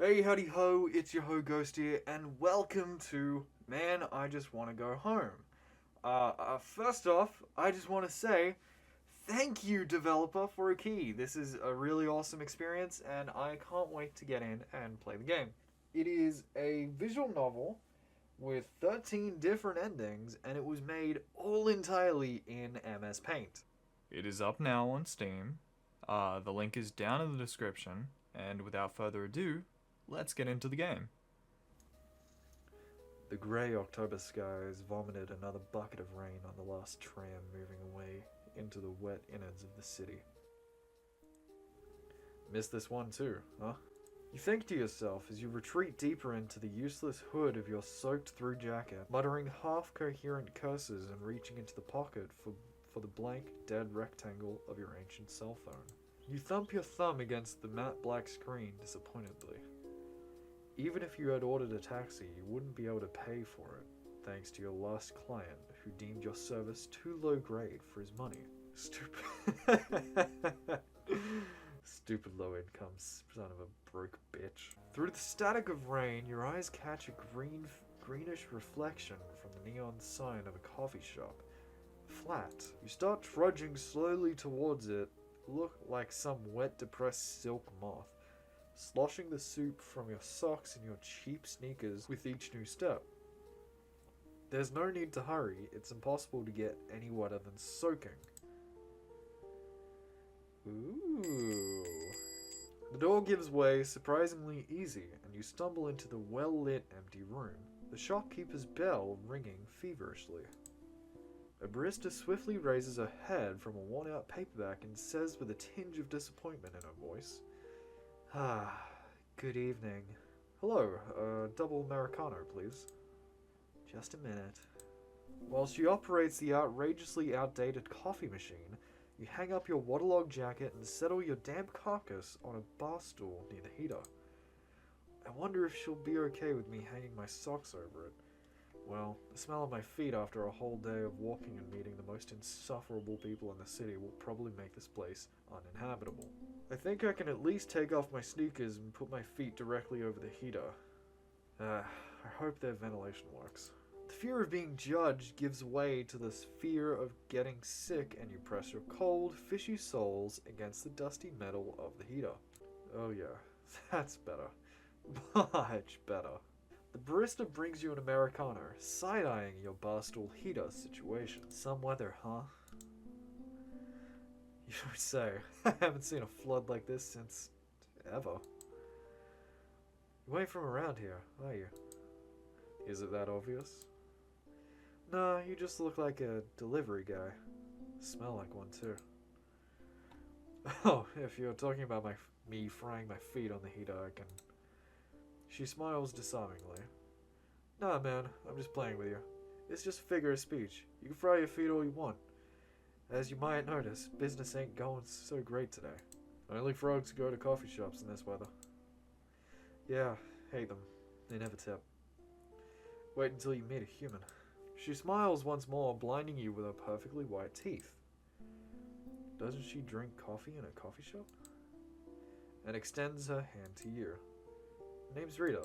Hey, howdy ho, it's your Ghost here, and welcome to Man, I Just Want to Go Home. First off, I just want to say thank you, developer, for a key. This is a really awesome experience, and I can't wait to get in and play the game. It is a visual novel with 13 different endings, and it was made all entirely in MS Paint. It is up now on Steam. The link is down in the description, and without further ado, let's get into the game. The grey October skies vomited another bucket of rain on the last tram moving away into the wet innards of the city. Missed this one too, huh? You think to yourself as you retreat deeper into the useless hood of your soaked-through jacket, muttering half-coherent curses and reaching into the pocket for the blank, dead rectangle of your ancient cell phone. You thump your thumb against the matte black screen disappointedly. Even if you had ordered a taxi, you wouldn't be able to pay for it, thanks to your last client who deemed your service too low grade for his money. Stupid low income son of a broke bitch. Through the static of rain, your eyes catch a greenish reflection from the neon sign of a coffee shop. Flat. You start trudging slowly towards it, look like some wet, depressed silk moth, sloshing the soup from your socks and your cheap sneakers with each new step. There's no need to hurry, it's impossible to get any wetter than soaking. Ooh. The door gives way surprisingly easy, and you stumble into the well-lit empty room, the shopkeeper's bell ringing feverishly. A barista swiftly raises her head from a worn-out paperback and says with a tinge of disappointment in her voice, good evening. Hello, double Americano, please. Just a minute. While she operates the outrageously outdated coffee machine, you hang up your waterlogged jacket and settle your damp carcass on a bar stool near the heater. I wonder if she'll be okay with me hanging my socks over it. Well, the smell of my feet after a whole day of walking and meeting the most insufferable people in the city will probably make this place uninhabitable. I think I can at least take off my sneakers and put my feet directly over the heater. I hope their ventilation works. The fear of being judged gives way to this fear of getting sick, and you press your cold, fishy soles against the dusty metal of the heater. Oh yeah, that's better. Much better. The barista brings you an Americano, side-eyeing your barstool heater situation. Some weather, huh? You don't say. I haven't seen a flood like this since... ever. You ain't from around here, are you? Is it that obvious? Nah, you just look like a delivery guy. Smell like one, too. Oh, if you're talking about me frying my feet on the heater, I can... She smiles disarmingly. Nah, man, I'm just playing with you. It's just a figure of speech. You can fry your feet all you want. As you might notice, business ain't going so great today. Only frogs go to coffee shops in this weather. Yeah, hate them. They never tip. Wait until you meet a human. She smiles once more, blinding you with her perfectly white teeth. Doesn't she drink coffee in a coffee shop? And extends her hand to you. Name's Rita.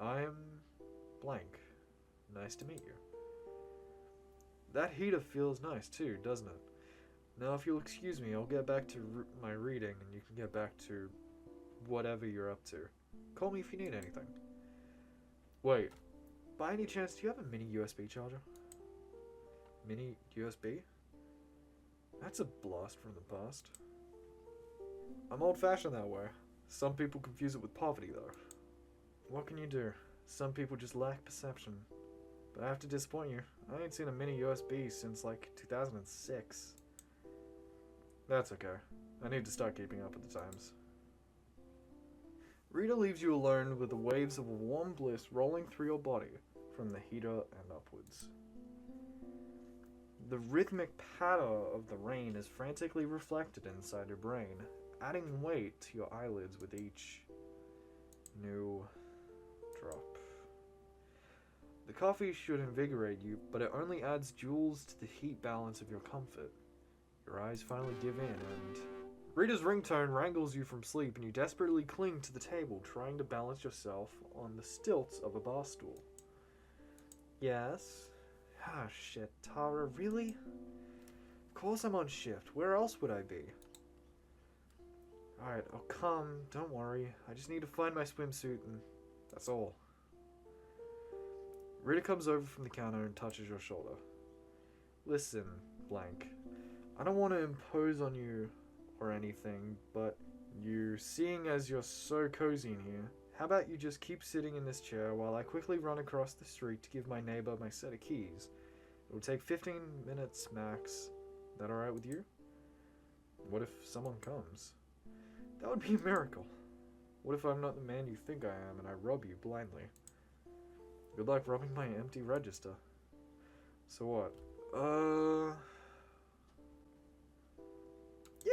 I'm blank. Nice to meet you. That heater feels nice too, doesn't it? Now if you'll excuse me, I'll get back to my reading and you can get back to whatever you're up to. Call me if you need anything. Wait, by any chance do you have a mini USB charger? Mini USB? That's a blast from the past. I'm old-fashioned that way. Some people confuse it with poverty, though. What can you do? Some people just lack perception. But I have to disappoint you. I ain't seen a mini USB since, like, 2006. That's okay. I need to start keeping up with the times. Rita leaves you alone with the waves of a warm bliss rolling through your body from the heater and upwards. The rhythmic patter of the rain is frantically reflected inside your brain, adding weight to your eyelids with each new drop. The coffee should invigorate you, but it only adds joules to the heat balance of your comfort. Your eyes finally give in, and Rita's ringtone wrangles you from sleep and you desperately cling to the table, trying to balance yourself on the stilts of a bar stool. Yes? Ah, shit, Tara, really? Of course I'm on shift. Where else would I be? Alright, I'll come. Don't worry. I just need to find my swimsuit and that's all. Rita comes over from the counter and touches your shoulder. Listen, blank. I don't want to impose on you or anything, but seeing as you're so cozy in here, how about you just keep sitting in this chair while I quickly run across the street to give my neighbor my set of keys. It will take 15 minutes max. That alright with you? What if someone comes? That would be a miracle. What if I'm not the man you think I am and I rob you blindly? Good luck robbing my empty register. So what?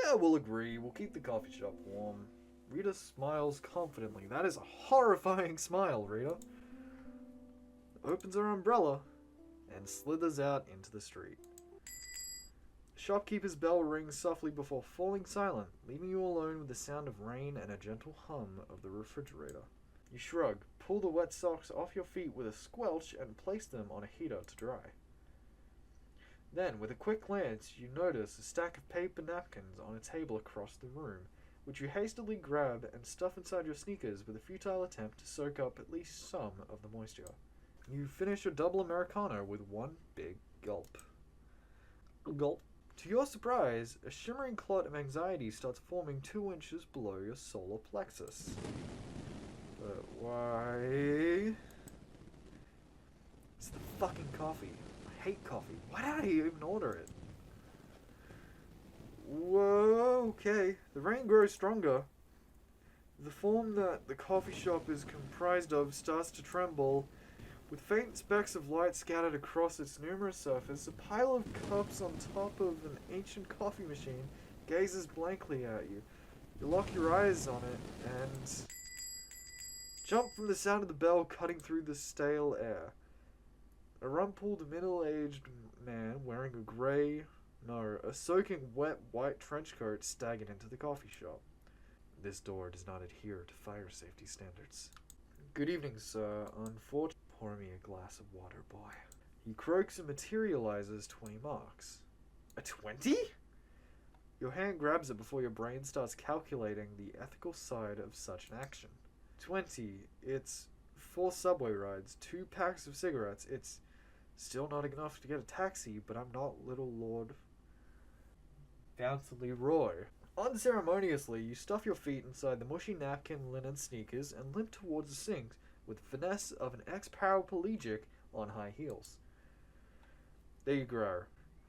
Yeah, we'll agree. We'll keep the coffee shop warm. Rita smiles confidently. That is a horrifying smile, Rita. Opens her umbrella and slithers out into the street. The shopkeeper's bell rings softly before falling silent, leaving you alone with the sound of rain and a gentle hum of the refrigerator. You shrug, pull the wet socks off your feet with a squelch, and place them on a heater to dry. Then, with a quick glance, you notice a stack of paper napkins on a table across the room, which you hastily grab and stuff inside your sneakers with a futile attempt to soak up at least some of the moisture. You finish your double Americano with one big gulp. Gulp. To your surprise, a shimmering clot of anxiety starts forming 2 inches below your solar plexus. But why? It's the fucking coffee. I hate coffee. Why did I even order it? Whoa, okay. The rain grows stronger. The form that the coffee shop is comprised of starts to tremble. With faint specks of light scattered across its numerous surface, a pile of cups on top of an ancient coffee machine gazes blankly at you. You lock your eyes on it and jump from the sound of the bell cutting through the stale air. A rumpled, middle-aged man wearing a soaking wet white trench coat staggered into the coffee shop. This door does not adhere to fire safety standards. Good evening, sir. Unfortunately, pour me a glass of water, boy. He croaks and materializes 20 marks. A 20? Your hand grabs it before your brain starts calculating the ethical side of such an action. 20. It's 4 subway rides, 2 packs of cigarettes. It's still not enough to get a taxi, but I'm not little Lord Bouncy Roy. Unceremoniously, you stuff your feet inside the mushy napkin linen sneakers and limp towards the sink with the finesse of an ex-paraplegic on high heels. There you grow.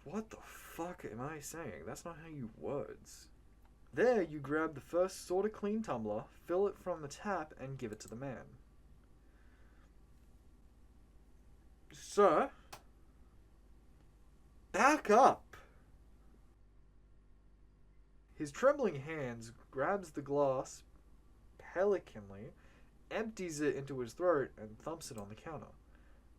What the fuck am I saying? That's not how you words. There, you grab the first sorta clean tumbler, fill it from the tap, and give it to the man. Sir? Back up! His trembling hands grabs the glass pelicanly, empties it into his throat, and thumps it on the counter.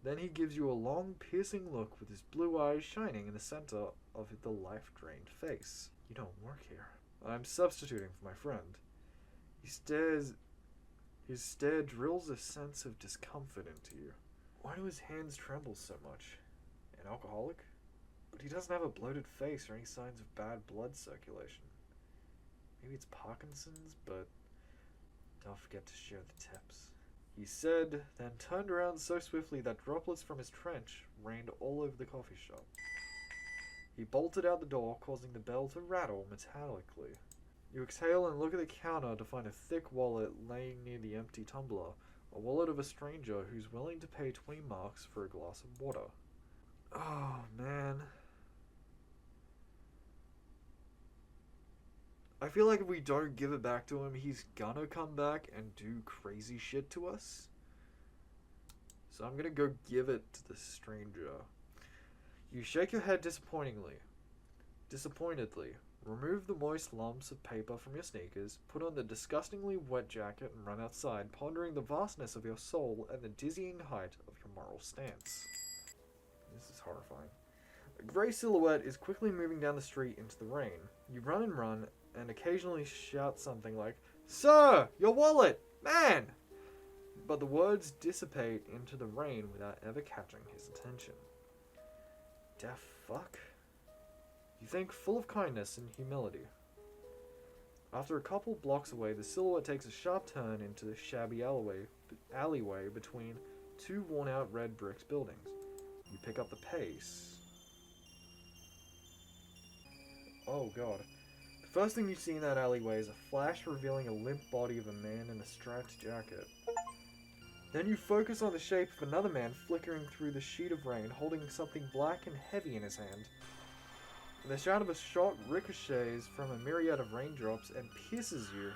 Then he gives you a long, piercing look with his blue eyes shining in the center of the life-drained face. You don't work here. I'm substituting for my friend. His stare drills a sense of discomfort into you. Why do his hands tremble so much? An alcoholic? But he doesn't have a bloated face or any signs of bad blood circulation. Maybe it's Parkinson's, but don't forget to share the tips. He said, then turned around so swiftly that droplets from his trench rained all over the coffee shop. He bolted out the door, causing the bell to rattle metallically. You exhale and look at the counter to find a thick wallet laying near the empty tumbler, a wallet of a stranger who's willing to pay 20 marks for a glass of water. Oh, man. I feel like if we don't give it back to him, he's gonna come back and do crazy shit to us. So I'm gonna go give it to the stranger. You shake your head disappointedly. Remove the moist lumps of paper from your sneakers, put on the disgustingly wet jacket, and run outside, pondering the vastness of your soul and the dizzying height of your moral stance. This is horrifying. A grey silhouette is quickly moving down the street into the rain. You run, and occasionally shouts something like, "Sir, your wallet! Man!" But the words dissipate into the rain without ever catching his attention. Deaf fuck? You think, full of kindness and humility. After a couple blocks away, the silhouette takes a sharp turn into the shabby alleyway between two worn-out red brick buildings. You pick up the pace. Oh god. The first thing you see in that alleyway is a flash revealing a limp body of a man in a striped jacket. Then you focus on the shape of another man flickering through the sheet of rain, holding something black and heavy in his hand. And the sound of a shot ricochets from a myriad of raindrops and pierces you.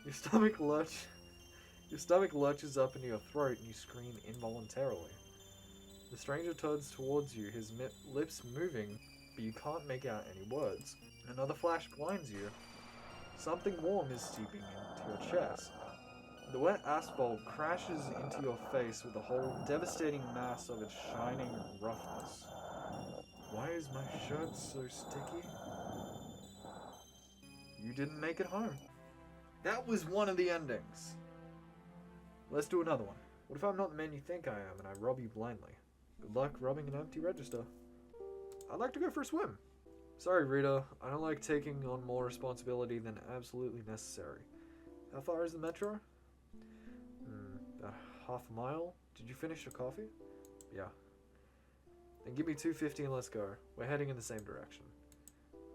Your stomach lurches up into your throat and you scream involuntarily. The stranger turns towards you, his lips moving, but you can't make out any words. Another flash blinds you. Something warm is seeping into your chest. The wet asphalt crashes into your face with the whole devastating mass of its shining roughness. Why is my shirt so sticky? You didn't make it home. That was one of the endings. Let's do another one. What if I'm not the man you think I am and I rob you blindly? Good luck robbing an empty register. I'd like to go for a swim. Sorry, Rita. I don't like taking on more responsibility than absolutely necessary. How far is the metro? About half a mile. Did you finish your coffee? Yeah. Then give me $2.50 and let's go. We're heading in the same direction.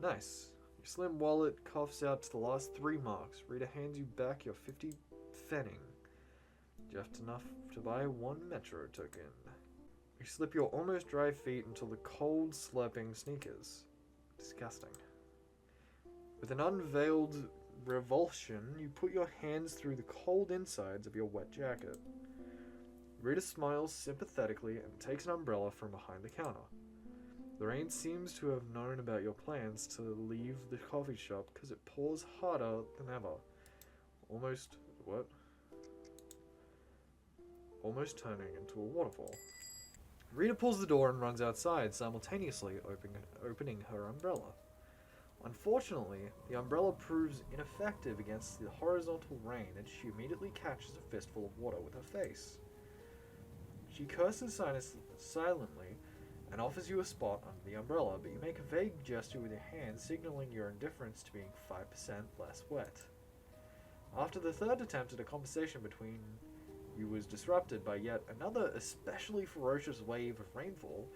Nice. Your slim wallet coughs out to the last 3 marks. Rita hands you back your 50 pfennig. Just enough to buy 1 metro token. You slip your almost dry feet into the cold, slurping sneakers. Disgusting. With an unveiled revulsion, you put your hands through the cold insides of your wet jacket. Rita smiles sympathetically and takes an umbrella from behind the counter. The rain seems to have known about your plans to leave the coffee shop because it pours harder than ever. Almost turning into a waterfall. Rita pulls the door and runs outside, simultaneously opening her umbrella. Unfortunately, the umbrella proves ineffective against the horizontal rain, and she immediately catches a fistful of water with her face. She curses silently and offers you a spot under the umbrella, but you make a vague gesture with your hand, signaling your indifference to being 5% less wet. After the third attempt at a conversation between you was disrupted by yet another especially ferocious wave of rainfall,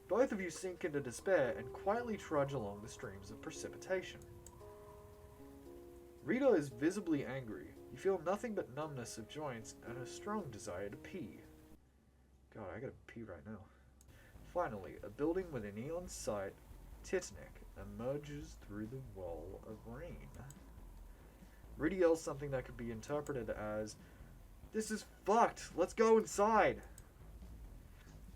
both of you sink into despair and quietly trudge along the streams of precipitation. Rita is visibly angry. You feel nothing but numbness of joints and a strong desire to pee. God, I gotta pee right now. Finally, a building with a neon sign, Titanic, emerges through the wall of rain. Rita yells something that could be interpreted as, "This is fucked! Let's go inside!"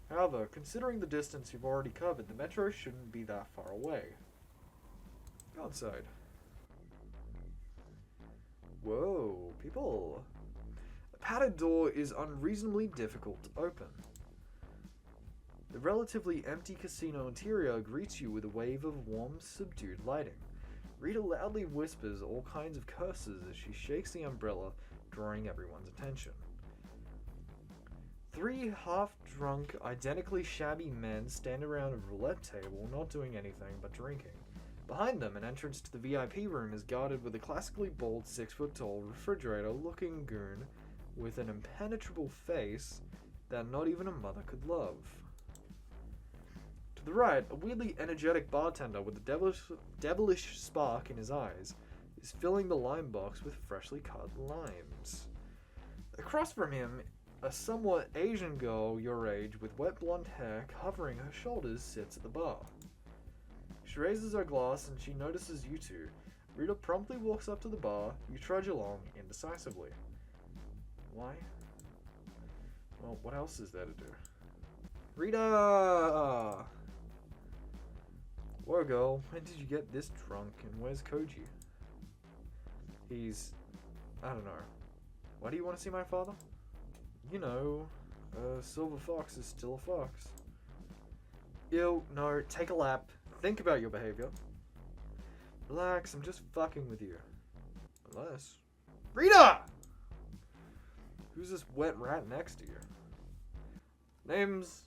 However, considering the distance you've already covered, the metro shouldn't be that far away. Go inside. Whoa, people. A padded door is unreasonably difficult to open. The relatively empty casino interior greets you with a wave of warm, subdued lighting. Rita loudly whispers all kinds of curses as she shakes the umbrella, drawing everyone's attention. 3 half-drunk, identically shabby men stand around a roulette table, not doing anything but drinking. Behind them, an entrance to the VIP room is guarded with a classically bald 6-foot-tall refrigerator-looking goon with an impenetrable face that not even a mother could love. To the right, a weirdly energetic bartender with a devilish spark in his eyes is filling the lime box with freshly cut limes. Across from him, a somewhat Asian girl your age with wet blonde hair covering her shoulders sits at the bar. She raises her glass and she notices you two. Rita promptly walks up to the bar. You trudge along indecisively. Why? Well, what else is there to do? Rita! Whoa, girl, when did you get this drunk and where's Koji? I don't know. Why do you want to see my father? You know, a silver fox is still a fox. Ew, no, take a lap. Think about your behavior. Relax, I'm just fucking with you. Unless... Rita! Who's this wet rat next to you? Name's...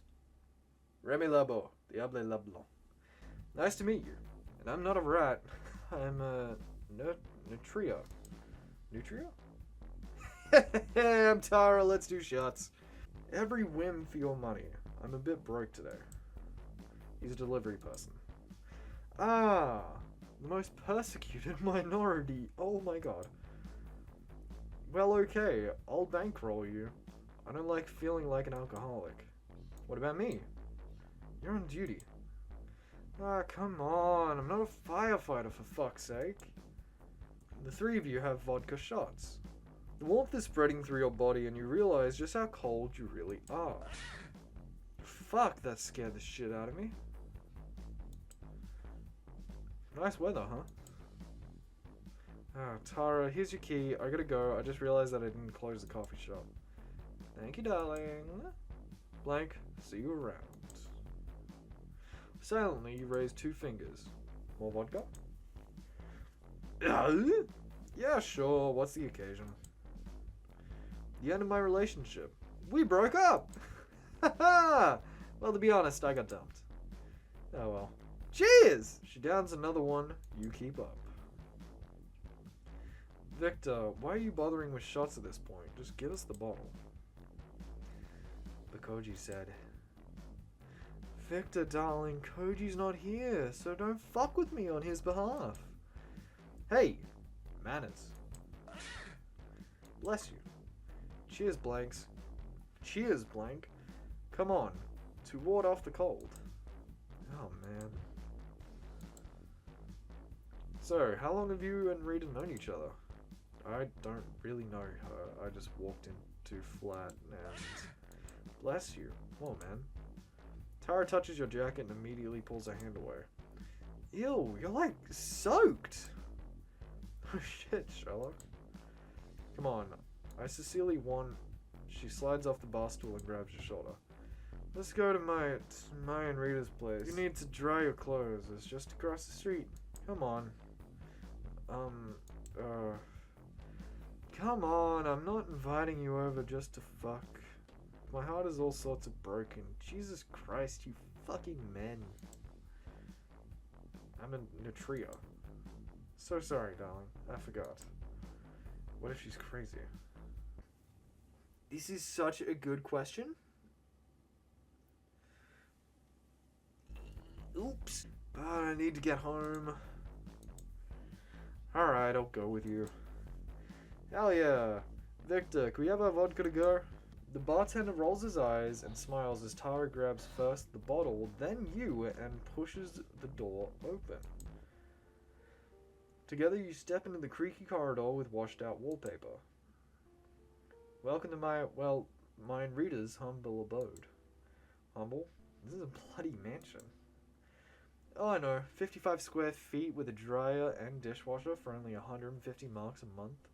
Remy Labo, Diable Lablo. Nice to meet you. And I'm not a rat. I'm a... Nutria. Nutria? I'm Tara, let's do shots. Every whim for your money. I'm a bit broke today. He's a delivery person. Ah, the most persecuted minority. Oh my god. Well, okay, I'll bankroll you. I don't like feeling like an alcoholic. What about me? You're on duty. Ah, come on, I'm not a firefighter for fuck's sake. The three of you have vodka shots. The warmth is spreading through your body and you realize just how cold you really are. Fuck, that scared the shit out of me. Nice weather, huh? Ah, Tara, here's your key. I gotta go. I just realized that I didn't close the coffee shop. Thank you, darling. Blank, see you around. Silently, you raise 2 fingers. More vodka? Yeah, sure. What's the occasion? The end of my relationship. We broke up! Haha! Well, to be honest, I got dumped. Oh well. Cheers! She downs another one. You keep up. Victor, why are you bothering with shots at this point? Just give us the bottle. Bakoji said. Victor, darling, Koji's not here, so don't fuck with me on his behalf. Hey, manners. Bless you. Cheers, Blanks. Cheers, Blank. Come on, to ward off the cold. Oh, man. So, how long have you and Rita known each other? I don't really know her. I just walked into flat and... Bless you. Come on, man. Tara touches your jacket and immediately pulls her hand away. Ew, you're like soaked. Oh shit, Sherlock. Come on. I sincerely want... She slides off the bar stool and grabs your shoulder. Let's go to my and Rita's place. You need to dry your clothes. It's just across the street. Come on. Come on. I'm not inviting you over just to fuck. My heart is all sorts of broken. Jesus Christ, you fucking men. I'm a Nutria. So sorry, darling. I forgot. What if she's crazy? This is such a good question. Oops. But I need to get home. Alright, I'll go with you. Hell yeah. Victor, can we have our vodka to go? The bartender rolls his eyes and smiles as Tara grabs first the bottle, then you, and pushes the door open. Together you step into the creaky corridor with washed out wallpaper. Welcome to my and Rita's humble abode. Humble? This is a bloody mansion. Oh, I know. 55 square feet with a dryer and dishwasher for only 150 marks a month.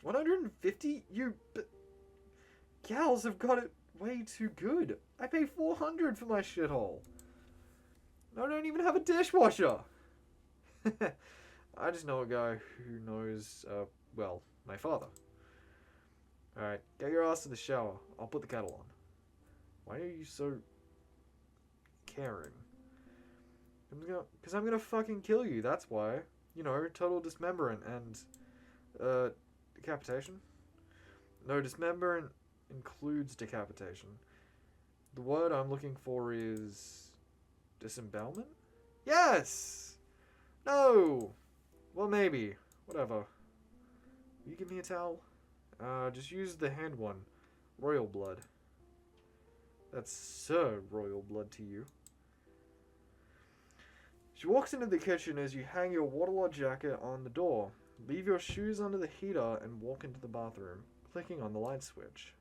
150? Gals have got it way too good. I pay 400 for my shithole. I don't even have a dishwasher. I just know a guy who knows, my father. Alright, get your ass to the shower. I'll put the kettle on. Why are you so caring? Because I'm gonna fucking kill you, that's why. You know, total dismemberment and, decapitation? No, dismemberment includes decapitation. The word I'm looking for is... disembowelment? Yes! No! Well, maybe. Whatever. Will you give me a towel? Just use the hand one. Royal blood. That's Sir Royal blood to you. She walks into the kitchen as you hang your waterlogged jacket on the door. Leave your shoes under the heater and walk into the bathroom, clicking on the light switch.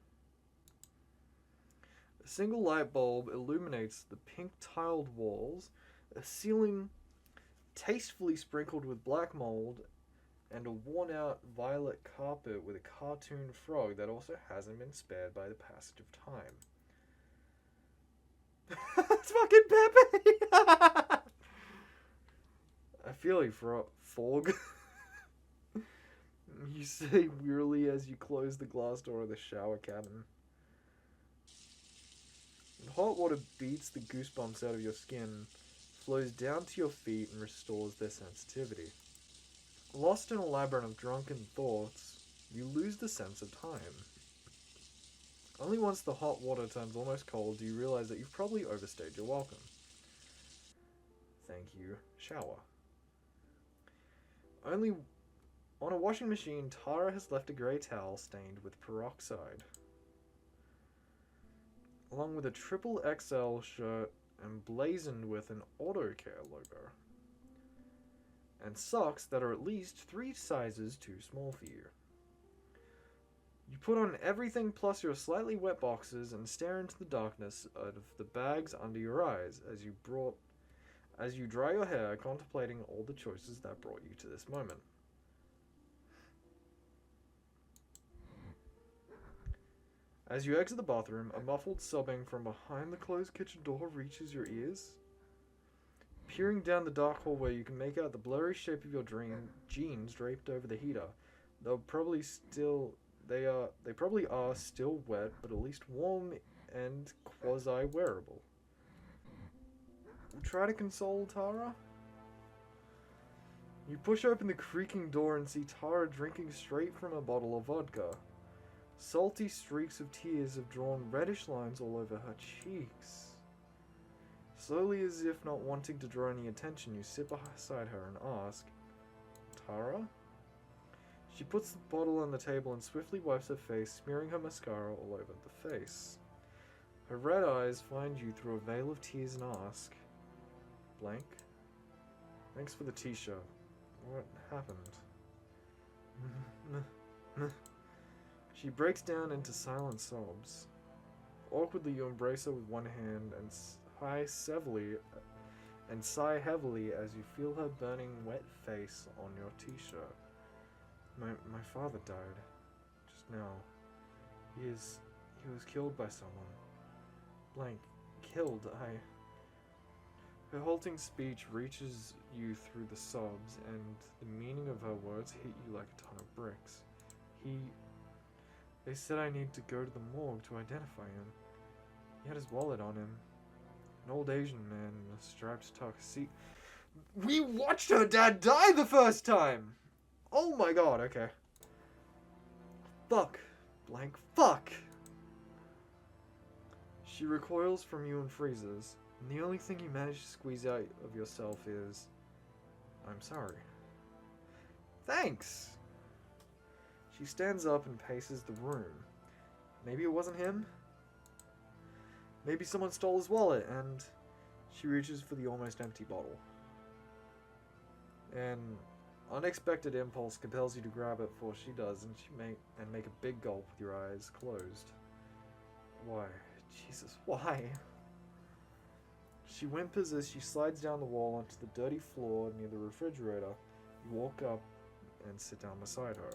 A single light bulb illuminates the pink tiled walls, a ceiling tastefully sprinkled with black mold, and a worn out violet carpet with a cartoon frog that also hasn't been spared by the passage of time. It's fucking Pepe! I feel you, Forg. You say wearily as you close the glass door of the shower cabin. Hot water beats the goosebumps out of your skin, flows down to your feet, and restores their sensitivity. Lost in a labyrinth of drunken thoughts, you lose the sense of time. Only once the hot water turns almost cold do you realize that you've probably overstayed your welcome. Thank you, shower. Only on a washing machine, Tara has left a grey towel stained with peroxide, along with a triple XL shirt emblazoned with an Auto Care logo, and socks that are at least 3 sizes too small for you. You put on everything plus your slightly wet boxers and stare into the darkness of the bags under your eyes as you dry your hair, contemplating all the choices that brought you to this moment. As you exit the bathroom, a muffled sobbing from behind the closed kitchen door reaches your ears. Peering down the dark hallway, you can make out the blurry shape of your jeans draped over the heater. They probably are still wet, but at least warm and quasi-wearable. Try to console Tara? You push open the creaking door and see Tara drinking straight from a bottle of vodka. Salty streaks of tears have drawn reddish lines all over her cheeks. Slowly, as if not wanting to draw any attention, you sit beside her and ask, Tara? She puts the bottle on the table and swiftly wipes her face, smearing her mascara all over the face. Her red eyes find you through a veil of tears and ask, blank? Thanks for the t-shirt. What happened? She breaks down into silent sobs. Awkwardly, you embrace her with one hand and sigh heavily as you feel her burning wet face on your t-shirt. My father died just now. He was killed by someone. Blank. Killed. Her halting speech reaches you through the sobs, and the meaning of her words hit you like a ton of bricks. They said I need to go to the morgue to identify him. He had his wallet on him. An old Asian man in a striped tux. See, we watched her dad die the first time! Oh my god, okay. Fuck. Blank. Fuck! She recoils from you and freezes, and the only thing you manage to squeeze out of yourself is, I'm sorry. Thanks! She stands up and paces the room. Maybe it wasn't him? Maybe someone stole his wallet, and she reaches for the almost empty bottle. An unexpected impulse compels you to grab it before she does, and make a big gulp with your eyes closed. Why? Jesus, why? She whimpers as she slides down the wall onto the dirty floor near the refrigerator. You walk up and sit down beside her.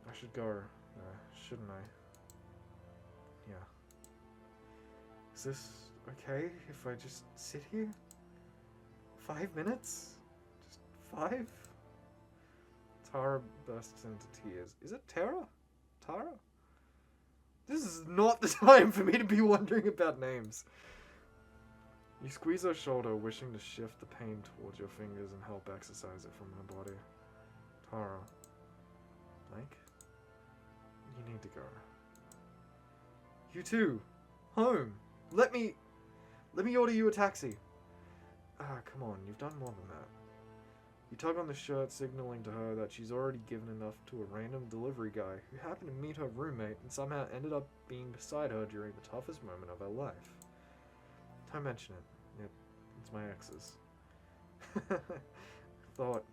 I should go, shouldn't I? Yeah. Is this okay if I just sit here? 5 minutes? Just 5? Tara bursts into tears. Is it Tara? Tara? This is not the time for me to be wondering about names. You squeeze her shoulder, wishing to shift the pain towards your fingers and help exercise it from her body. Tara. Blank? You need to go. You too. Home. Let me order you a taxi. Come on, you've done more than that. You tug on the shirt, signaling to her that she's already given enough to a random delivery guy who happened to meet her roommate and somehow ended up being beside her during the toughest moment of her life. Don't mention it. It's my ex's. Thought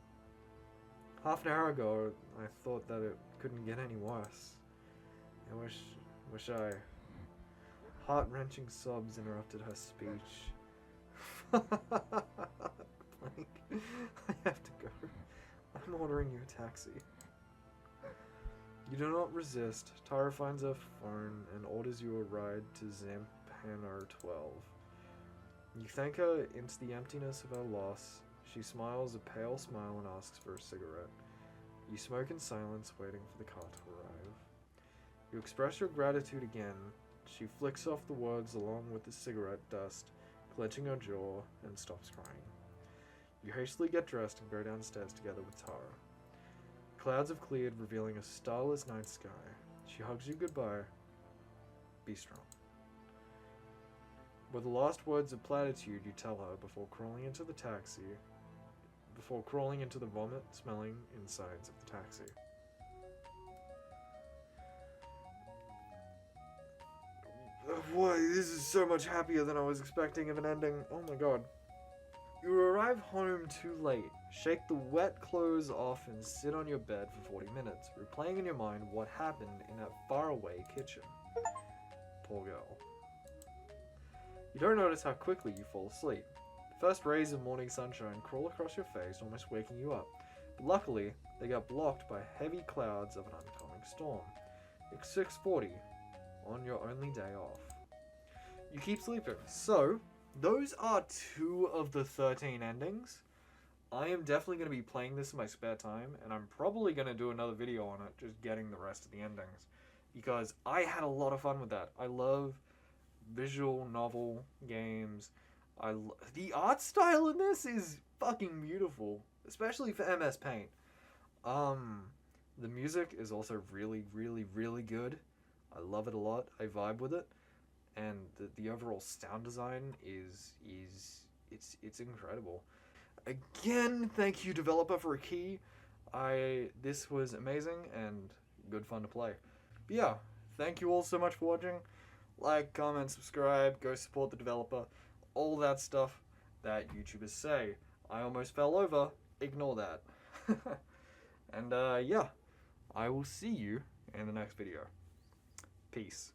half an hour ago, I thought that it couldn't get any worse. I wish I... Heart-wrenching sobs interrupted her speech. Blank. I have to go. I'm ordering you a taxi. You do not resist. Tara finds her phone and orders you a ride to Zampano 12. You thank her into the emptiness of her loss. She smiles a pale smile and asks for a cigarette. You smoke in silence, waiting for the car to arrive. You express your gratitude again. She flicks off the words along with the cigarette dust, clenching her jaw, and stops crying. You hastily get dressed and go downstairs together with Tara. Clouds have cleared, revealing a starless night sky. She hugs you goodbye. Be strong. With the last words of platitude you tell her before crawling into the vomit-smelling insides of the taxi. Boy, this is so much happier than I was expecting of an ending. Oh my god. You arrive home too late. Shake the wet clothes off and sit on your bed for 40 minutes, replaying in your mind what happened in that faraway kitchen. Poor girl. You don't notice how quickly you fall asleep. The first rays of morning sunshine crawl across your face, almost waking you up. But luckily, they got blocked by heavy clouds of an oncoming storm. It's 6:40 on your only day off. You keep sleeping. So, those are 2 of the 13 endings. I am definitely going to be playing this in my spare time, and I'm probably going to do another video on it, just getting the rest of the endings. Because I had a lot of fun with that. I love visual novel games. The art style in this is fucking beautiful, especially for MS Paint. The music is also really, really, really good. I love it a lot. I vibe with it, and the overall sound design is it's incredible. Again, thank you developer for a key. This was amazing and good fun to play. But yeah, thank you all so much for watching. Like, comment, subscribe, go support the developer, all that stuff that YouTubers say. I almost fell over, ignore that. And yeah, I will see you in the next video. Peace.